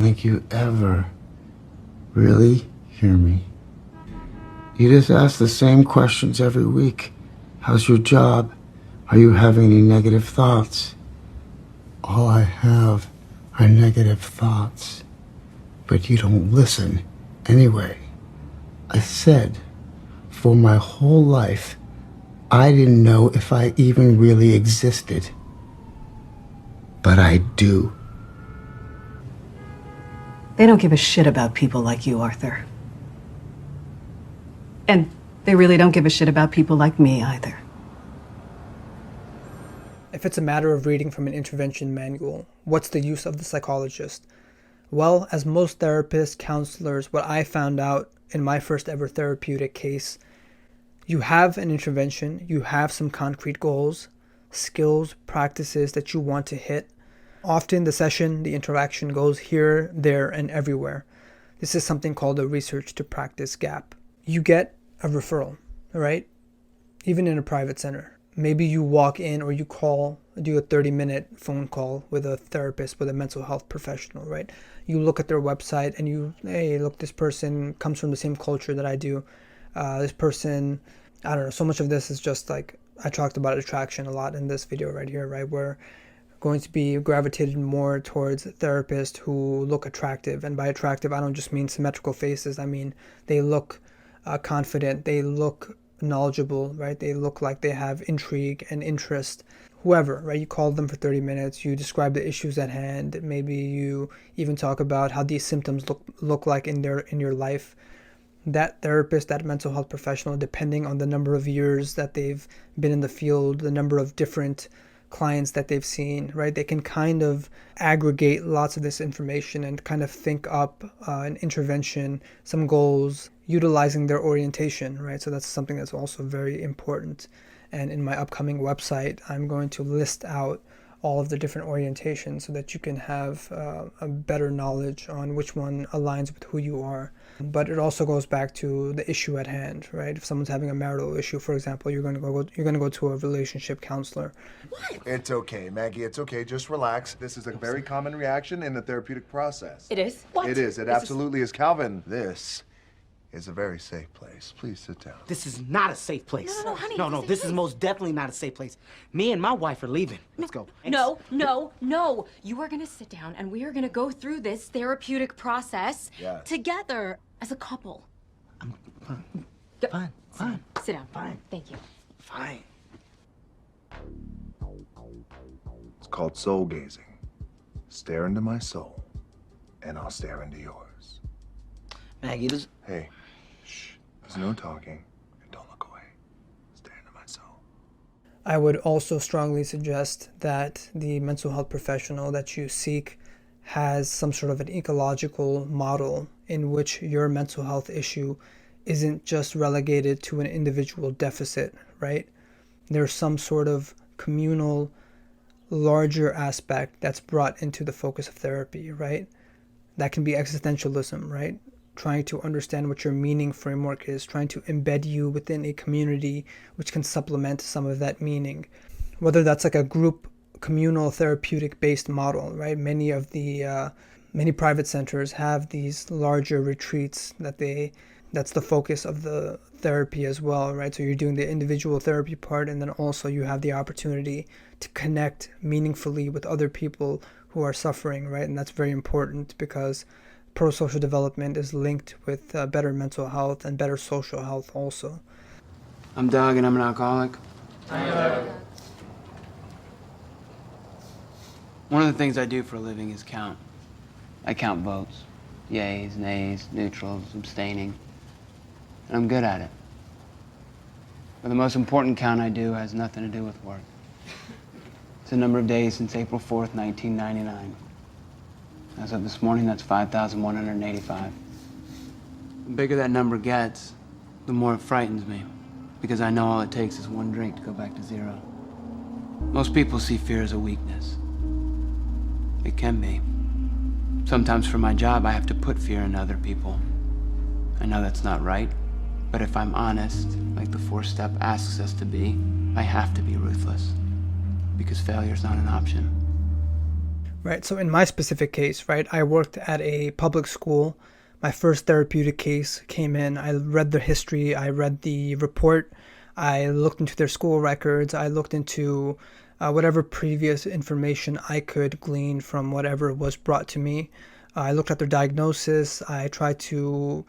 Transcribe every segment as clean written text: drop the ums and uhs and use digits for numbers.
think you ever really hear me. You just ask the same questions every week. How's your job? Are you having any negative thoughts? All I have are negative thoughts. But you don't listen anyway. I said, for my whole life, I didn't know if I even really existed. But I do. They don't give a shit about people like you, Arthur. And they really don't give a shit about people like me either. If it's a matter of reading from an intervention manual, what's the use of the psychologist? Well, as most therapists, counselors, what I found out in my first ever therapeutic case, you have an intervention, you have some concrete goals, skills, practices that you want to hit. Often the session, the interaction goes here, there, and everywhere. This is something called a research to practice gap. You get a referral, right? Even in a private center. Maybe you walk in or you call, do a 30-minute phone call with a therapist, with a mental health professional, right? You look at their website and you, hey, look, this person comes from the same culture that I do. This person, I don't know, so much of this is just like, I talked about attraction a lot in this video right here, right? We're going to be gravitated more towards therapists who look attractive. And by attractive, I don't just mean symmetrical faces. I mean, they look confident, they look knowledgeable, right? They look like they have intrigue and interest. Whoever, right? You call them for 30 minutes, you describe the issues at hand, maybe you even talk about how these symptoms look like in your life. That therapist, that mental health professional, depending on the number of years that they've been in the field, the number of different clients that they've seen, right? They can kind of aggregate lots of this information and kind of think up an intervention, some goals, utilizing their orientation, right? So that's something that's also very important. And in my upcoming website, I'm going to list out all of the different orientations so that you can have a better knowledge on which one aligns with who you are. But it also goes back to the issue at hand, right? If someone's having a marital issue, for example, you're going to go to a relationship counselor. What? It's okay, Maggie. It's okay. Just relax. This is a very common reaction in the therapeutic process. It is? What? It is. It absolutely is. Calvin, this is a very safe place. Please sit down. This is not a safe place. No, honey. No, this is most definitely not a safe place. Me and my wife are leaving. Let's go. No. You are gonna sit down and we are gonna go through this therapeutic process together as a couple. I'm fine. Sit down. Fine. Thank you. Fine. It's called soul gazing. Stare into my soul, and I'll stare into yours. Maggie, this... Hey, shh. There's no talking, and don't look away. Stare into my soul. I would also strongly suggest that the mental health professional that you seek has some sort of an ecological model in which your mental health issue isn't just relegated to an individual deficit, right? There's some sort of communal, larger aspect that's brought into the focus of therapy, right? That can be existentialism, right? Trying to understand what your meaning framework is, trying to embed you within a community which can supplement some of that meaning. Whether that's like a group, communal, therapeutic-based model, right? Many private centers have these larger retreats that's the focus of the therapy as well, right? So you're doing the individual therapy part, and then also you have the opportunity to connect meaningfully with other people who are suffering, right? And that's very important because pro-social development is linked with better mental health and better social health also. I'm Doug and I'm an alcoholic. Hi, Doug. One of the things I do for a living is count. I count votes. Yays, nays, neutrals, abstaining. And I'm good at it. But the most important count I do has nothing to do with work. It's the number of days since April 4th, 1999. As of this morning, that's 5,185. The bigger that number gets, the more it frightens me, because I know all it takes is one drink to go back to zero. Most people see fear as a weakness. It can be. Sometimes for my job, I have to put fear in other people. I know that's not right, but if I'm honest, like the fourth step asks us to be, I have to be ruthless, because failure's not an option. right? So in my specific case, right, I worked at a public school. My first therapeutic case came in. I read the history. I read the report. I looked into their school records. I looked into whatever previous information I could glean from whatever was brought to me. I looked at their diagnosis. I tried to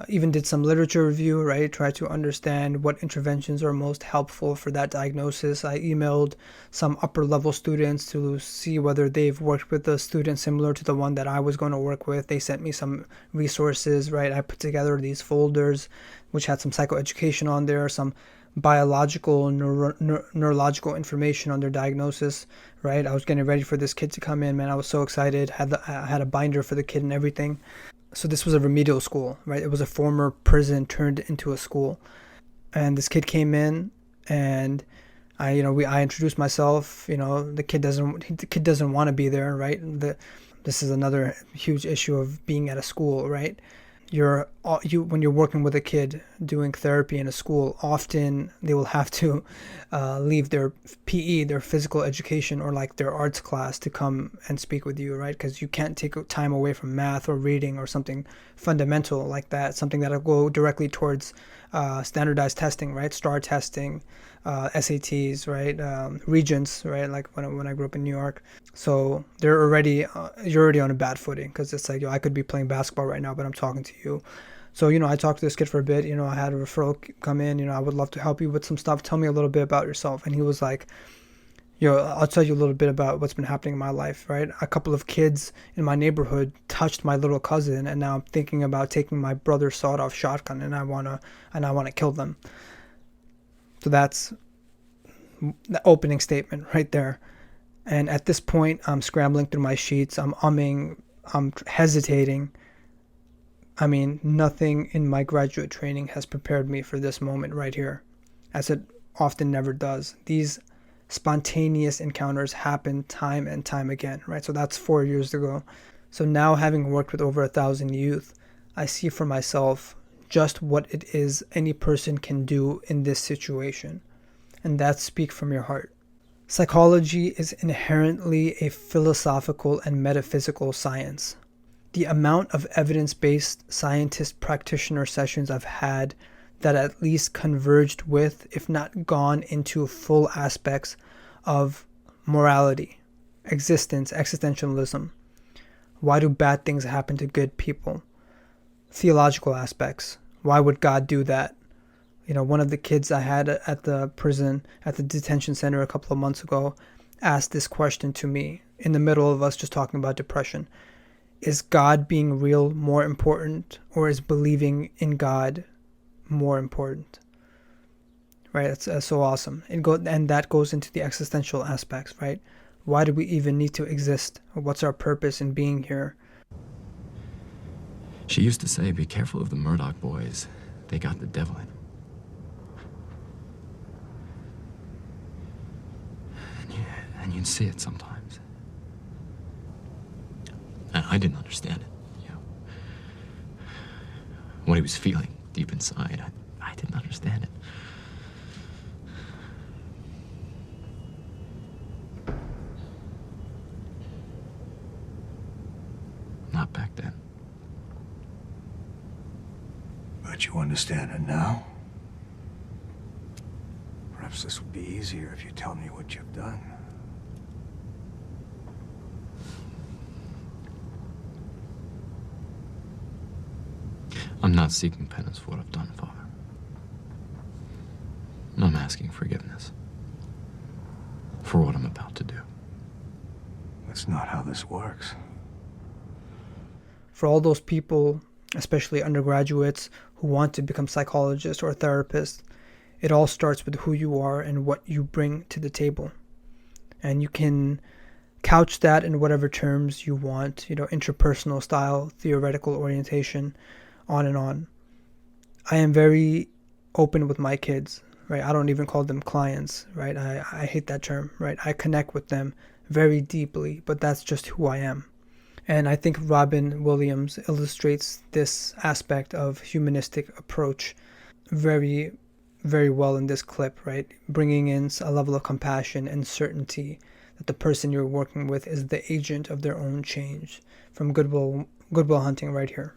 even did some literature review, right? Tried to understand what interventions are most helpful for that diagnosis. I emailed some upper level students to see whether they've worked with a student similar to the one that I was going to work with. They sent me some resources, right? I put together these folders which had some psychoeducation on there, some biological, neurological information on their diagnosis, right? I was getting ready for this kid to come in, man. I was so excited. I had a binder for the kid and everything. So this was a remedial school, right? It was a former prison turned into a school. And this kid came in, and I introduced myself. The kid doesn't want to be there, right? This is another huge issue of being at a school, right? When you're working with a kid doing therapy in a school, often they will have to leave their PE, their physical education, or like their arts class to come and speak with you, right? Because you can't take time away from math or reading or something fundamental like that, something that'll go directly towards standardized testing, right? STAR testing, SATs, right? Regents, right? Like when I grew up in New York. So you're already on a bad footing, because it's like, I could be playing basketball right now, but I'm talking to you. So, I talked to this kid for a bit. I had a referral come in. I would love to help you with some stuff. Tell me a little bit about yourself. And he was like, I'll tell you a little bit about what's been happening in my life, right? A couple of kids in my neighborhood touched my little cousin, and now I'm thinking about taking my brother's sawed-off shotgun, and I wanna kill them. So that's the opening statement right there. And at this point, I'm scrambling through my sheets. I'm umming. I'm hesitating. I mean, nothing in my graduate training has prepared me for this moment right here, as it often never does. These spontaneous encounters happen time and time again, right? So that's 4 years ago. So now, having worked with over 1,000 youth, I see for myself just what it is any person can do in this situation. And that's speak from your heart. Psychology is inherently a philosophical and metaphysical science. The amount of evidence-based scientist practitioner sessions I've had that at least converged with, if not gone into full aspects of morality, existence, existentialism. Why do bad things happen to good people? Theological aspects. Why would God do that? One of the kids I had at the prison, at the detention center a couple of months ago, asked this question to me in the middle of us just talking about depression. Is God being real more important, or is believing in God more important? Right? That's so awesome. And that goes into the existential aspects, right? Why do we even need to exist? What's our purpose in being here? She used to say, be careful of the Murdoch boys. They got the devil in them. And you'd see it sometimes. And I didn't understand it, what he was feeling deep inside. I didn't understand it. Not back then. But you understand it now? Perhaps this would be easier if you tell me what you've done. I'm not seeking penance for what I've done, Father. I'm asking forgiveness for what I'm about to do. That's not how this works. For all those people, especially undergraduates, who want to become psychologists or therapists, it all starts with who you are and what you bring to the table. And you can couch that in whatever terms you want, interpersonal style, theoretical orientation, on and on. I am very open with my kids, right? I don't even call them clients, right? I hate that term, right? I connect with them very deeply, but that's just who I am. And I think Robin Williams illustrates this aspect of humanistic approach very, very well in this clip, right? Bringing in a level of compassion and certainty that the person you're working with is the agent of their own change. From Goodwill Hunting right here.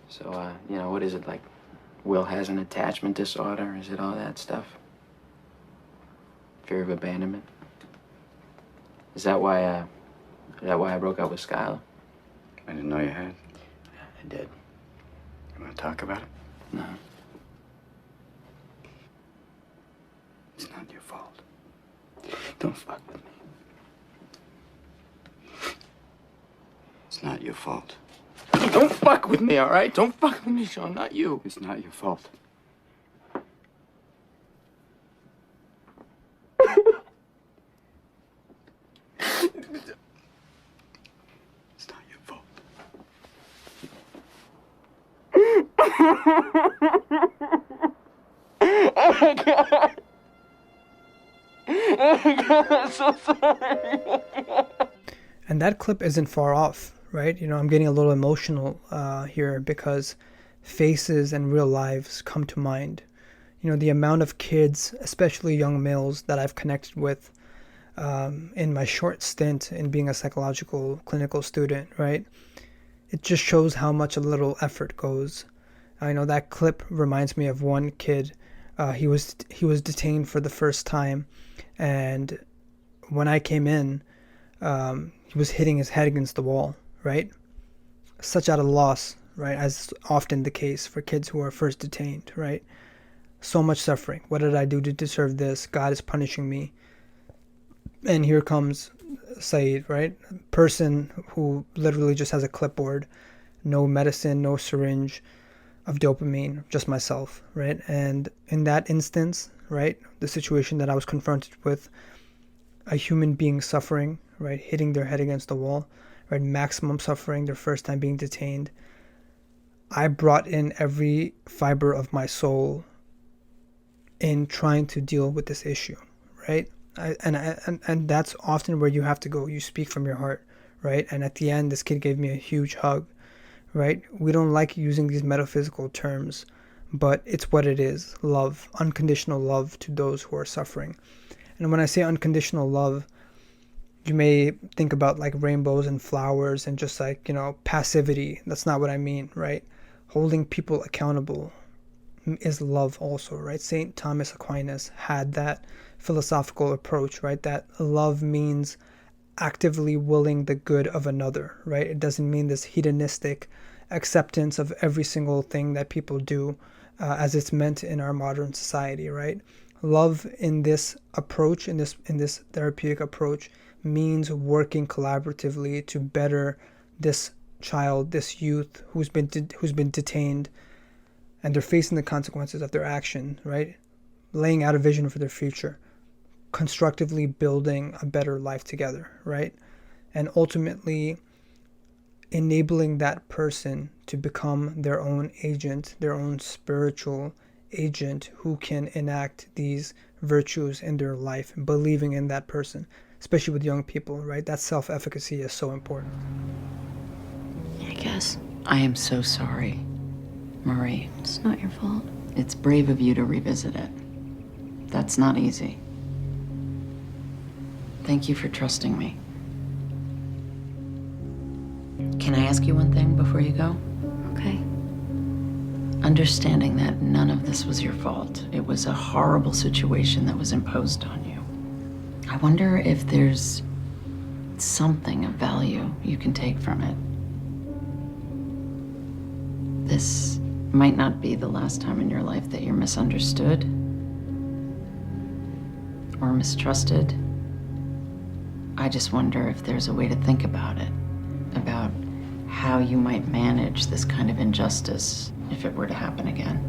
So, what is it, like Will has an attachment disorder? Is it all that stuff? Fear of abandonment? Is that why I broke up with Skylar? I didn't know you had. Yeah, I did. You want to talk about it? No. It's not your fault. Don't fuck with me. It's not your fault. Don't fuck with me, all right? Don't fuck with me, Sean, not you. It's not your fault. It's not your fault. Oh my God. Oh my God, I'm so sorry. And that clip isn't far off, right? I'm getting a little emotional here because faces and real lives come to mind. The amount of kids, especially young males, that I've connected with in my short stint in being a psychological clinical student, right? It just shows how much a little effort goes. I know that clip reminds me of one kid. He was detained for the first time, and when I came in, he was hitting his head against the wall, right? Such at a loss, right? As often the case for kids who are first detained, right? So much suffering. What did I do to deserve this? God is punishing me. And here comes Saeed, right? A person who literally just has a clipboard, no medicine, no syringe of dopamine, just myself, right? And in that instance, right, the situation that I was confronted with, a human being suffering, right, hitting their head against the wall, right, maximum suffering, their first time being detained, I brought in every fiber of my soul in trying to deal with this issue, right? And that's often where you have to go. You speak from your heart, right? And at the end, this kid gave me a huge hug, right? We don't like using these metaphysical terms, but it's what it is. Love, unconditional love to those who are suffering. And when I say unconditional love, you may think about like rainbows and flowers and just like, passivity. That's not what I mean, right? Holding people accountable is love also, right? St. Thomas Aquinas had that philosophical approach, right? That love means actively willing the good of another, right? It doesn't mean this hedonistic acceptance of every single thing that people do as it's meant in our modern society, right? Love in this approach, in this therapeutic approach, means working collaboratively to better this child, this youth who's been detained, and they're facing the consequences of their action, right? Laying out a vision for their future, constructively building a better life together, right? And ultimately enabling that person to become their own agent, their own spiritual agent who can enact these virtues in their life, believing in that person, especially with young people, right? That self-efficacy is so important. I guess. I am so sorry, Marie. It's not your fault. It's brave of you to revisit it. That's not easy. Thank you for trusting me. Can I ask you one thing before you go? Okay. Understanding that none of this was your fault. It was a horrible situation that was imposed on you. I wonder if there's something of value you can take from it. This might not be the last time in your life that you're misunderstood or mistrusted. I just wonder if there's a way to think about it, about how you might manage this kind of injustice if it were to happen again.